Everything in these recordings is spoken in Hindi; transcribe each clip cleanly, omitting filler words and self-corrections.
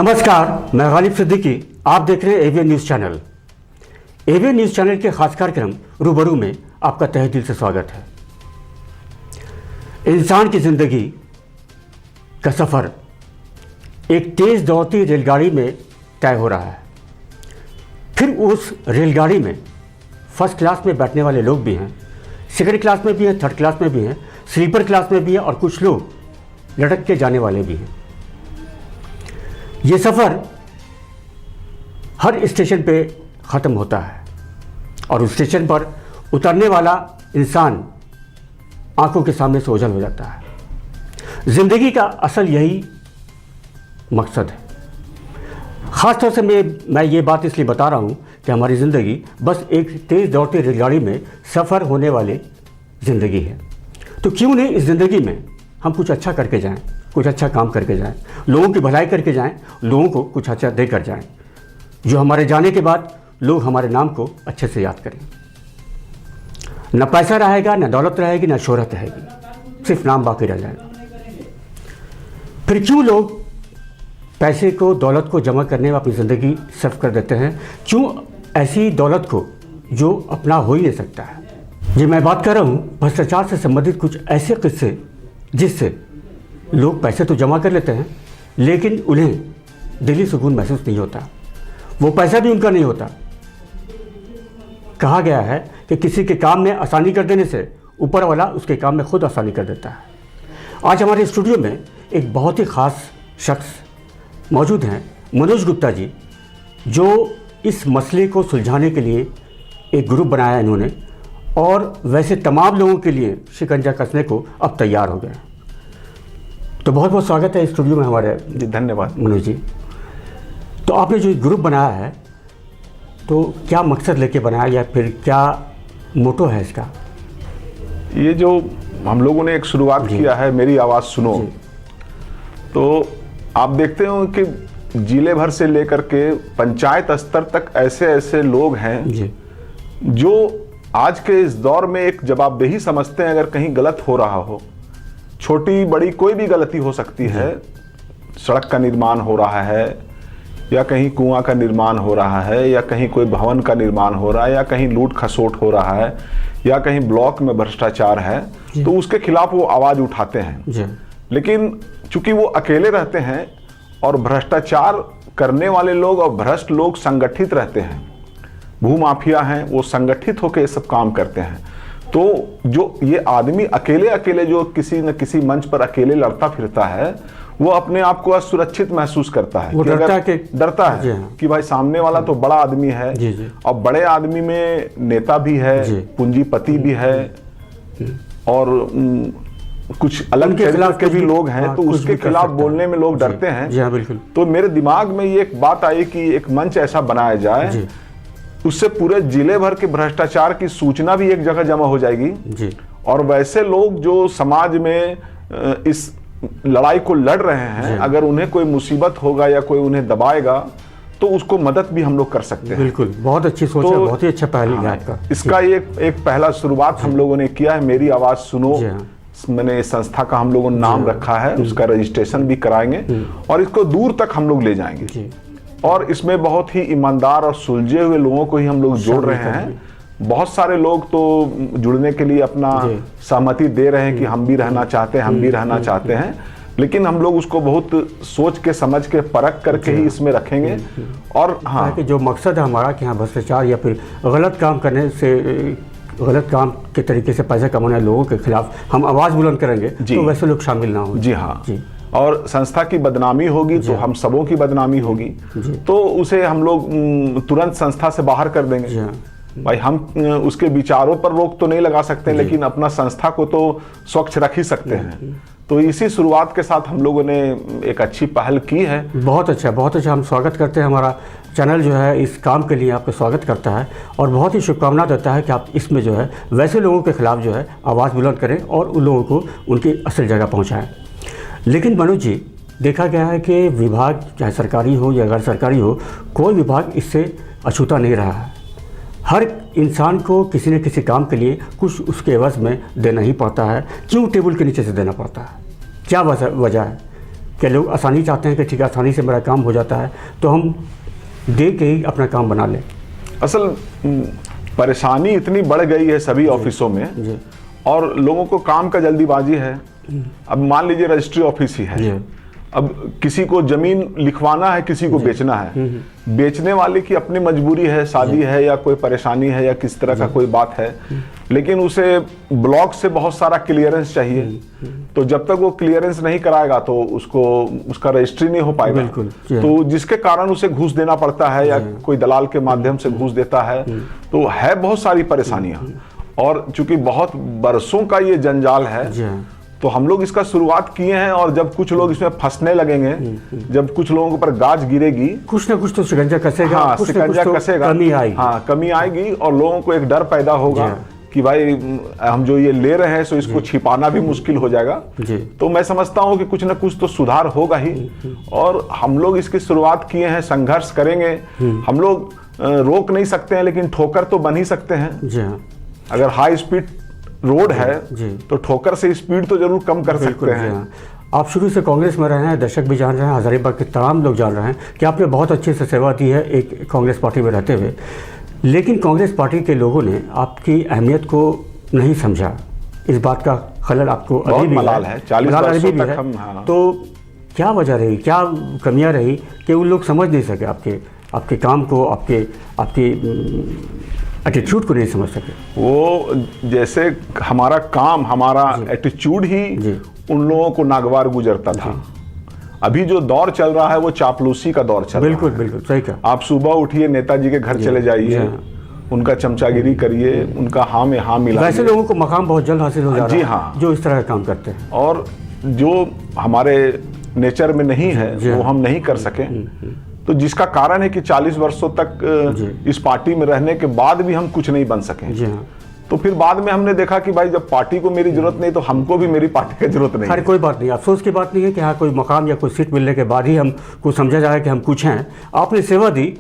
नमस्कार, मैं गालिब सिद्दीकी। आप देख रहे हैं AVN news channel. AVN news channel के खास कार्यक्रम रूबरू में आपका तहे दिल से स्वागत है। इंसान की ज़िंदगी का सफ़र एक तेज़ दौड़ती रेलगाड़ी में तय हो रहा है। फिर उस रेलगाड़ी में फर्स्ट क्लास में बैठने वाले लोग भी हैं, सेकंड क्लास में भी हैं, थर्ड क्लास में भी हैं, स्लीपर क्लास में भी हैं और कुछ लोग लटक के जाने वाले भी हैं। ये सफ़र हर स्टेशन पे ख़त्म होता है और उस स्टेशन पर उतरने वाला इंसान आंखों के सामने से ओझल हो जाता है। ज़िंदगी का असल यही मकसद है। ख़ास तौर से मैं ये बात इसलिए बता रहा हूँ कि हमारी ज़िंदगी बस एक तेज़ दौड़ती रेलगाड़ी में सफ़र होने वाली ज़िंदगी है। तो क्यों नहीं इस ज़िंदगी में हम कुछ अच्छा करके जाएं, कुछ अच्छा काम करके जाएं, लोगों की भलाई करके जाएं, लोगों को कुछ अच्छा दे कर जाएं, जो हमारे जाने के बाद लोग हमारे नाम को अच्छे से याद करें। न पैसा रहेगा, न दौलत रहेगी, न शोहरत रहेगी, सिर्फ नाम बाकी रह जाएगा। फिर क्यों लोग पैसे को, दौलत को जमा करने में अपनी ज़िंदगी सर्फ कर देते हैं? क्यों ऐसी दौलत को जो अपना हो ही नहीं सकता है? जी, मैं बात कर रहा हूँ भ्रष्टाचार से संबंधित कुछ ऐसे किस्से जिससे लोग पैसे तो जमा कर लेते हैं लेकिन उन्हें दिली सुकून महसूस नहीं होता, वो पैसा भी उनका नहीं होता। कहा गया है कि किसी के काम में आसानी कर देने से ऊपर वाला उसके काम में खुद आसानी कर देता है। आज हमारे स्टूडियो में एक बहुत ही ख़ास शख्स मौजूद हैं, मनोज गुप्ता जी, जो इस मसले को सुलझाने के लिए एक ग्रुप बनाया इन्होंने और वैसे तमाम लोगों के लिए शिकंजा कसने को अब तैयार हो गए। तो बहुत बहुत स्वागत है स्टूडियो में हमारे। धन्यवाद मनोज जी। तो आपने जो ग्रुप बनाया है तो क्या मकसद लेके बनाया या फिर क्या मोटो है इसका? ये जो हम लोगों ने एक शुरुआत किया है, मेरी आवाज़ सुनो, तो आप देखते हो कि जिले भर से लेकर के पंचायत स्तर तक ऐसे ऐसे लोग हैं जी, जो आज के इस दौर में एक जवाबदेही समझते हैं। अगर कहीं गलत हो रहा हो, छोटी बड़ी कोई भी गलती हो सकती है, सड़क का निर्माण हो रहा है या कहीं कुआं का निर्माण हो रहा है या कहीं कोई भवन का निर्माण हो रहा है या कहीं लूट खसोट हो रहा है या कहीं ब्लॉक में भ्रष्टाचार है, तो उसके खिलाफ वो आवाज़ उठाते हैं। लेकिन चूंकि वो अकेले रहते हैं और भ्रष्टाचार करने वाले लोग और भ्रष्ट लोग संगठित रहते हैं, भूमाफिया हैं, वो संगठित होकर ये सब काम करते हैं। तो जो ये आदमी अकेले अकेले जो किसी न किसी मंच पर अकेले लड़ता फिरता है, वो अपने आप को असुरक्षित महसूस करता है। वो डरता है कि भाई सामने वाला तो बड़ा आदमी है और बड़े आदमी में नेता भी है, पूंजीपति भी है और कुछ अलग के भी लोग हैं, तो उसके खिलाफ बोलने में लोग डरते हैं। बिल्कुल। तो मेरे दिमाग में ये एक बात आई कि एक मंच ऐसा बनाया जाए, उससे पूरे जिले भर के भ्रष्टाचार की सूचना भी एक जगह जमा हो जाएगी जी। और वैसे लोग जो समाज में इस लड़ाई को लड़ रहे हैं, अगर उन्हें कोई मुसीबत होगा या कोई उन्हें दबाएगा तो उसको मदद भी हम लोग कर सकते हैं। बिल्कुल, बहुत अच्छी सोच है, बहुत ही अच्छा पहल है आपका। इसका एक पहला शुरुआत हम लोगों ने किया है, मेरी आवाज़ सुनो। मैंने इस संस्था का हम लोगों ने नाम रखा है, उसका रजिस्ट्रेशन भी कराएंगे और इसको दूर तक हम लोग ले जाएंगे और इसमें बहुत ही ईमानदार और सुलझे हुए लोगों को ही हम लोग जोड़ रहे हैं। बहुत सारे लोग तो जुड़ने के लिए अपना सहमति दे रहे हैं कि हम भी रहना चाहते हैं, हम भी रहना चाहते हैं, लेकिन हम लोग उसको बहुत सोच के समझ के परख करके ही इसमें रखेंगे। और हाँ, कि जो मकसद है हमारा कि हाँ भ्रष्टाचार या फिर गलत काम करने से, गलत काम के तरीके से पैसा कमाने वाले लोगों के खिलाफ हम आवाज़ बुलंद करेंगे तो वैसे लोग शामिल ना हो। जी हाँ जी। और संस्था की बदनामी होगी तो हम सबों की बदनामी होगी, तो उसे हम लोग तुरंत संस्था से बाहर कर देंगे। भाई हम उसके विचारों पर रोक तो नहीं लगा सकते, लेकिन अपना संस्था को तो स्वच्छ रख ही सकते हैं। तो इसी शुरुआत के साथ हम लोगों ने एक अच्छी पहल की है। बहुत अच्छा, बहुत अच्छा। हम स्वागत करते हैं, हमारा चैनल जो है इस काम के लिए आपका स्वागत करता है और बहुत ही शुभकामना देता है कि आप इसमें जो है वैसे लोगों के खिलाफ जो है आवाज़ बुलंद करें और उन लोगों को उनकी असल जगह पहुँचाएँ। लेकिन मनोज जी, देखा गया है कि विभाग चाहे सरकारी हो या गैर सरकारी हो, कोई विभाग इससे अछूता नहीं रहा है। हर इंसान को किसी न किसी काम के लिए कुछ उसके एवज में देना ही पड़ता है। क्यों टेबल के नीचे से देना पड़ता है? क्या वजह है? क्या लोग आसानी चाहते हैं कि ठीक है आसानी से मेरा काम हो जाता है, तो हम दे के ही अपना काम बना लें? असल परेशानी इतनी बढ़ गई है सभी ऑफिसों में, और लोगों को काम का जल्दीबाजी है। अब मान लीजिए रजिस्ट्री ऑफिस ही है, अब किसी को जमीन लिखवाना है, किसी को बेचना है, बेचने वाले की अपनी मजबूरी है, शादी है या कोई परेशानी है या किस तरह का कोई बात है, लेकिन उसे ब्लॉक से बहुत सारा क्लियरेंस चाहिए। तो जब तक वो क्लियरेंस नहीं कराएगा तो उसको उसका रजिस्ट्री नहीं हो पाएगा। तो जिसके कारण उसे घूस देना पड़ता है या कोई दलाल के माध्यम से घूस देता है। तो है बहुत सारी परेशानियां, और चूंकि बहुत बरसों का ये जंजाल है, तो हम लोग इसका शुरुआत किए हैं, और जब कुछ लोग इसमें फंसने लगेंगे, जब कुछ लोगों के ऊपर गाज गिरेगी, कुछ ना कुछ तो शिकंजा कसेगा। हाँ, शिकंजा कसेगा, कमी आएगी। हाँ, कमी आएगी, और लोगों को एक डर पैदा होगा कि भाई हम जो ये ले रहे हैं सो इसको छिपाना भी मुश्किल हो जाएगा। तो मैं समझता हूँ कि कुछ ना कुछ तो सुधार होगा ही, और हम लोग इसकी शुरुआत किए हैं, संघर्ष करेंगे। हम लोग रोक नहीं सकते हैं, लेकिन ठोकर तो बन ही सकते हैं। अगर हाई स्पीड रोड है तो ठोकर से स्पीड तो जरूर कम कर सकते हैं। आप शुरू से कांग्रेस में रहे हैं, दर्शक भी जान रहे हैं, हजारीबाग के तमाम लोग जान रहे हैं कि आपने बहुत अच्छे से सेवा दी है एक कांग्रेस पार्टी में रहते हुए, लेकिन कांग्रेस पार्टी के लोगों ने आपकी अहमियत को नहीं समझा। इस बात का खलल आपको अभी भी है, 40 वर्षों तक हम। तो क्या वजह रही, क्या कमियां रही कि उन लोग समझ नहीं सके आपके काम को, आपके एटीट्यूड को नहीं समझ सके? वो जैसे हमारा काम, हमारा एटीट्यूड ही उन लोगों को नागवार गुजरता था। अभी जो दौर चल रहा है वो चापलूसी का दौर चल रहा है। बिल्कुल बिल्कुल सही कहा। आप सुबह उठिए, नेताजी के घर चले जाइए, उनका चमचागिरी करिए, उनका हाँ में हाँ मिलाइए। वैसे लोगों को मकाम बहुत जल्द हासिल हो जा रहा है। जी हाँ, जो इस तरह का काम करते हैं, और जो हमारे नेचर में नहीं है वो हम नहीं कर सके। तो जिसका कारण है कि 40 वर्षों तक इस पार्टी में रहने के बाद भी हम कुछ नहीं बन सके। तो फिर बाद में हमने देखा कि भाई जब पार्टी को मेरी जरूरत नहीं तो हमको भी मेरी पार्टी की जरूरत नहीं। अरे कोई बात नहीं, अफसोस की बात नहीं है कि हाँ कोई मकाम या कोई सीट मिलने के बाद ही हमको समझा जाए कि हम कुछ हैं। आपने सेवा दी,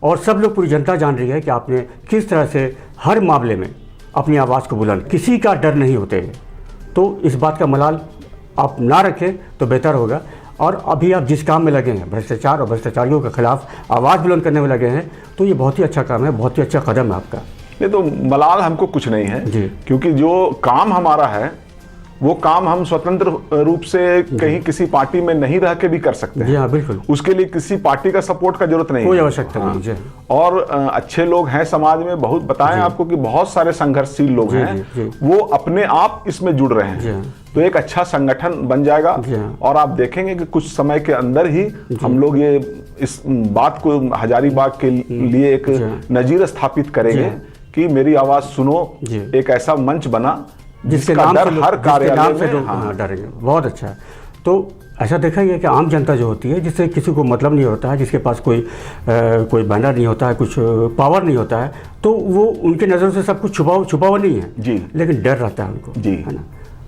और सब लोग, पूरी जनता जान रही है कि आपने किस तरह से हर मामले में अपनी आवाज़ को बुलंद, किसी का डर नहीं होते। तो इस बात का मलाल आप ना रखें तो बेहतर होगा। और अभी आप जिस काम में लगे हैं, भ्रष्टाचार और भ्रष्टाचारियों के खिलाफ आवाज़ बुलंद करने में लगे हैं, तो ये बहुत ही अच्छा काम है, बहुत ही अच्छा कदम है आपका। नहीं तो मलाल हमको कुछ नहीं है, क्योंकि जो काम हमारा है वो काम हम स्वतंत्र रूप से कहीं किसी पार्टी में नहीं रह के भी कर सकते हैं। हाँ, बिल्कुल। उसके लिए किसी पार्टी का सपोर्ट का जरूरत नहीं, कोई आवश्यकता नहीं। और अच्छे लोग हैं समाज में, बहुत बताएं आपको कि बहुत सारे संघर्षशील लोग हैं, वो अपने आप इसमें जुड़ रहे हैं। तो एक अच्छा संगठन बन जाएगा, और आप देखेंगे कि कुछ समय के अंदर ही हम लोग ये इस बात को हजारीबाग के लिए एक नजीर स्थापित करेंगे कि मेरी आवाज सुनो। एक ऐसा मंच बना जिसके नाम से हर कार्यालय में डरेंगे। बहुत अच्छा है। तो ऐसा देखा गया कि आम जनता जो होती है, जिससे किसी को मतलब नहीं होता है, जिसके पास कोई बैनर नहीं होता है, कुछ पावर नहीं होता है, तो वो उनके नज़रों से सब कुछ छुपा नहीं है, लेकिन डर रहता है उनको, है ना।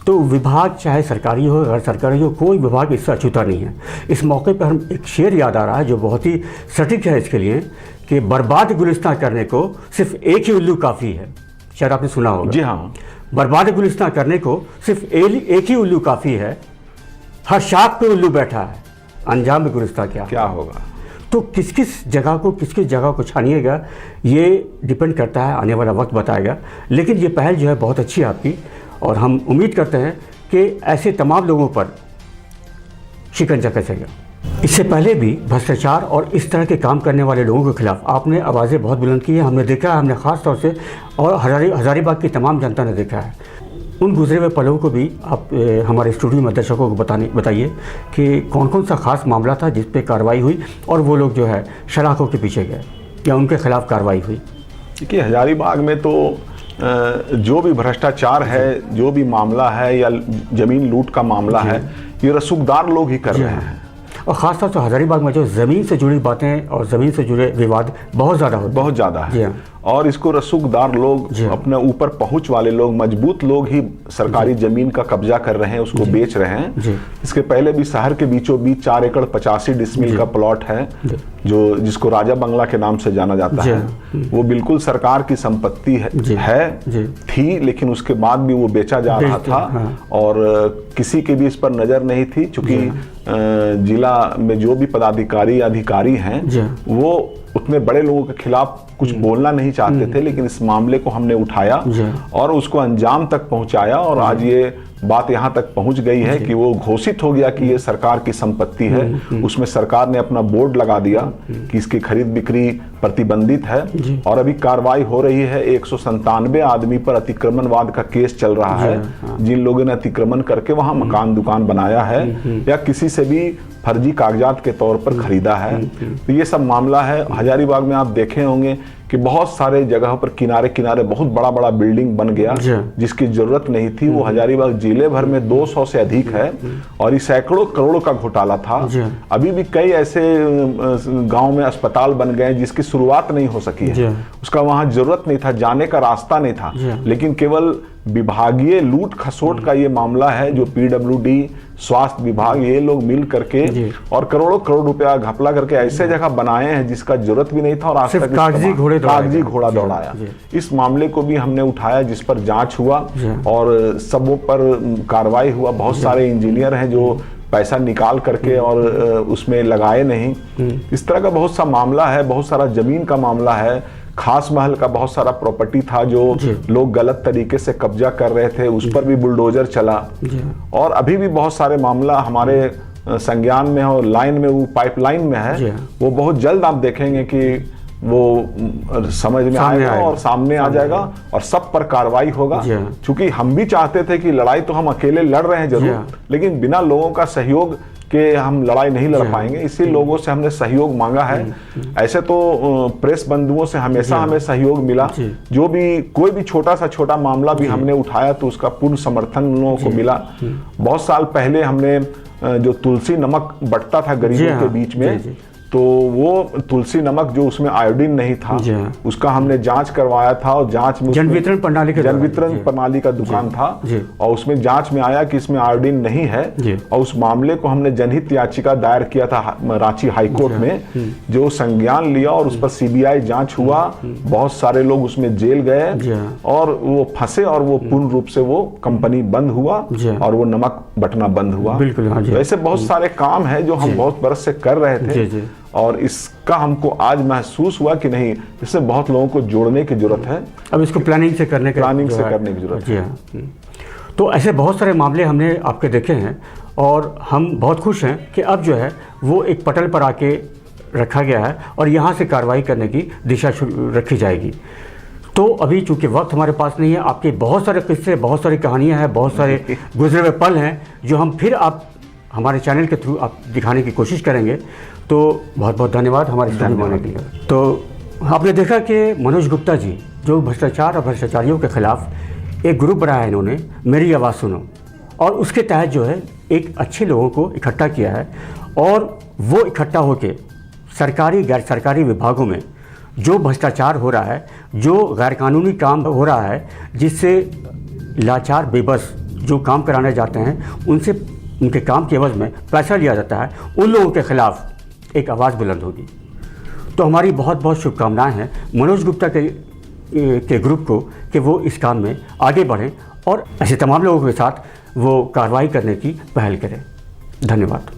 तो विभाग चाहे सरकारी हो गैर सरकारी हो, कोई विभाग इससे अछूता नहीं है। इस मौके पर हम एक शेर याद आ रहा है जो बहुत ही सटीक है इसके लिए, कि बर्बाद गुलिस्तान करने को सिर्फ एक ही उल्लू काफ़ी है। शायद आपने सुना होगा। जी हाँ। बर्बाद गुलिस्तान करने को सिर्फ एक ही उल्लू काफ़ी है, हर शाख पे उल्लू बैठा है, अंजाम में गुलिस्तान क्या होगा। तो किस किस जगह को छानिएगा, ये डिपेंड करता है, आने वाला वक्त बताएगा। लेकिन ये पहल जो है बहुत अच्छी है आपकी, और हम उम्मीद करते हैं कि ऐसे तमाम लोगों पर शिकंजा कसेगा। इससे पहले भी भ्रष्टाचार और इस तरह के काम करने वाले लोगों के खिलाफ आपने आवाज़ें बहुत बुलंद की हैं, हमने देखा है, हमने ख़ास तौर से, और हजारीबाग की तमाम जनता ने देखा है। उन गुजरे हुए पलों को भी आप हमारे स्टूडियो में दर्शकों को बताइए कि कौन कौन सा खास मामला था जिस पे कार्रवाई हुई, और वो लोग जो है सलाखों के पीछे गए या उनके खिलाफ कार्रवाई हुई। देखिए, हजारीबाग में तो जो भी भ्रष्टाचार है, जो भी मामला है या ज़मीन लूट का मामला है, ये रसूखदार लोग ही कर रहे हैं। और ख़ासतौर से हजारीबाग में जो ज़मीन से जुड़ी बातें और ज़मीन से जुड़े विवाद बहुत ज़्यादा है। और इसको रसूखदार लोग, अपने ऊपर पहुंच वाले लोग, मजबूत लोग ही सरकारी जमीन का कब्जा कर रहे हैं, उसको बेच रहे हैं। इसके पहले भी शहर के बीचों बीच 4 एकड़ 85 डिसमिल का प्लॉट है, जो जिसको राजा बंगला के नाम से जाना जाता है। वो बिल्कुल सरकार की संपत्ति थी, लेकिन उसके बाद भी वो बेचा जा रहा था, और किसी की भी इस पर नजर नहीं थी, चूंकि जिला में जो भी पदाधिकारी अधिकारी हैं वो उतने बड़े लोगों के खिलाफ कुछ बोलना नहीं चाहते थे, लेकिन इस मामले को हमने उठाया और उसको अंजाम तक पहुंचाया और आज ये बात यहां तक पहुंच गई है कि वो घोषित हो गया कि ये सरकार की संपत्ति है। उसमें सरकार ने अपना बोर्ड लगा दिया कि इसकी खरीद बिक्री प्रतिबंधित है और अभी कार्रवाई हो रही है। 197 आदमी पर अतिक्रमणवाद का केस चल रहा है, जिन लोगों ने अतिक्रमण करके वहां मकान दुकान बनाया है या किसी से भी फर्जी कागजात के तौर पर खरीदा है। तो ये सब मामला है। हजारीबाग में आप देखे होंगे कि बहुत सारे जगह पर किनारे किनारे बहुत बड़ा बड़ा बिल्डिंग बन गया जिसकी जरूरत नहीं थी। वो हजारीबाग जिले भर में 200 से अधिक है और ये सैकड़ों करोड़ों का घोटाला था। अभी भी कई ऐसे गांव में अस्पताल बन गए जिसकी शुरुआत नहीं हो सकी है, उसका वहां जरूरत नहीं था, जाने का रास्ता नहीं था, लेकिन केवल विभागीय लूट खसोट का ये मामला है जो पीडब्ल्यूडी, स्वास्थ्य विभाग, ये लोग मिल करके और करोड़ों करोड़ रुपया घपला करके ऐसे जगह बनाए हैं जिसका जरूरत भी नहीं था और आज तक कागजी घोड़ा दौड़ाया। इस मामले को भी हमने उठाया जिस पर जांच हुआ और सबों पर कार्रवाई हुआ। बहुत सारे इंजीनियर हैं जो पैसा निकाल करके और उसमें लगाए नहीं। इस तरह का बहुत सा मामला है। बहुत सारा जमीन का मामला है, खास महल का बहुत सारा प्रॉपर्टी था जो लोग गलत तरीके से कब्जा कर रहे थे, उस पर भी बुलडोजर चला। और अभी भी बहुत सारे मामला हमारे संज्ञान में और लाइन में, वो पाइपलाइन में है, वो बहुत जल्द आप देखेंगे कि वो समझ में आएगा और सामने आ जाएगा और सब पर कार्रवाई होगा। क्योंकि हम भी चाहते थे कि लड़ाई तो हम अकेले लड़ रहे हैं जरूर, लेकिन बिना लोगों का सहयोग के हम लड़ाई नहीं लड़ पाएंगे। इसी लोगों से हमने सहयोग मांगा है। ऐसे तो प्रेस बंधुओं से हमेशा हमें सहयोग मिला। जो भी कोई भी छोटा सा छोटा मामला भी हमने उठाया तो उसका पूर्ण समर्थन उन लोगों को मिला। बहुत साल पहले हमने जो तुलसी नमक बंटता था गरीबों के बीच में, तो वो तुलसी नमक जो उसमें आयोडीन नहीं था उसका हमने जांच करवाया था और जांच में जनवितरण प्रणाली का दुकान था और उसमें जांच में आया कि इसमें आयोडीन नहीं है और उस मामले को हमने जनहित याचिका दायर किया था रांची हाईकोर्ट में, जो संज्ञान लिया और उस पर सीबीआई जांच हुआ। बहुत सारे लोग उसमें जेल गए और वो फंसे और वो पूर्ण रूप से वो कंपनी बंद हुआ और वो नमक बंटना बंद हुआ। वैसे बहुत सारे काम है जो हम बहुत बरस से कर रहे थे और इसका हमको आज महसूस हुआ कि नहीं, इसमें बहुत लोगों को जोड़ने की जरूरत है। अब इसको प्लानिंग से करने की जरूरत है। तो ऐसे बहुत सारे मामले हमने आपके देखे हैं और हम बहुत खुश हैं कि अब जो है वो एक पटल पर आके रखा गया है और यहाँ से कार्रवाई करने की दिशा रखी जाएगी। तो अभी चूंकि वक्त हमारे पास नहीं है, आपके बहुत सारे किस्से, बहुत सारी कहानियाँ हैं, बहुत सारे गुजरे हुए पल हैं जो हम फिर आप हमारे चैनल के थ्रू आप दिखाने की कोशिश करेंगे। तो बहुत बहुत धन्यवाद हमारे स्टूडियो में आने के लिए। तो आपने देखा कि मनोज गुप्ता जी जो भ्रष्टाचार और भ्रष्टाचारियों के खिलाफ एक ग्रुप बनाया है इन्होंने, मेरी आवाज़ सुनो, और उसके तहत जो है एक अच्छे लोगों को इकट्ठा किया है और वो इकट्ठा होकर सरकारी गैर सरकारी विभागों में जो भ्रष्टाचार हो रहा है, जो गैरकानूनी काम हो रहा है, जिससे लाचार बेबस जो काम कराने जाते हैं उनसे उनके काम के एवज में पैसा लिया जाता है, उन लोगों के खिलाफ एक आवाज़ बुलंद होगी। तो हमारी बहुत बहुत शुभकामनाएं हैं मनोज गुप्ता के ग्रुप को कि वो इस काम में आगे बढ़ें और ऐसे तमाम लोगों के साथ वो कार्रवाई करने की पहल करें। धन्यवाद।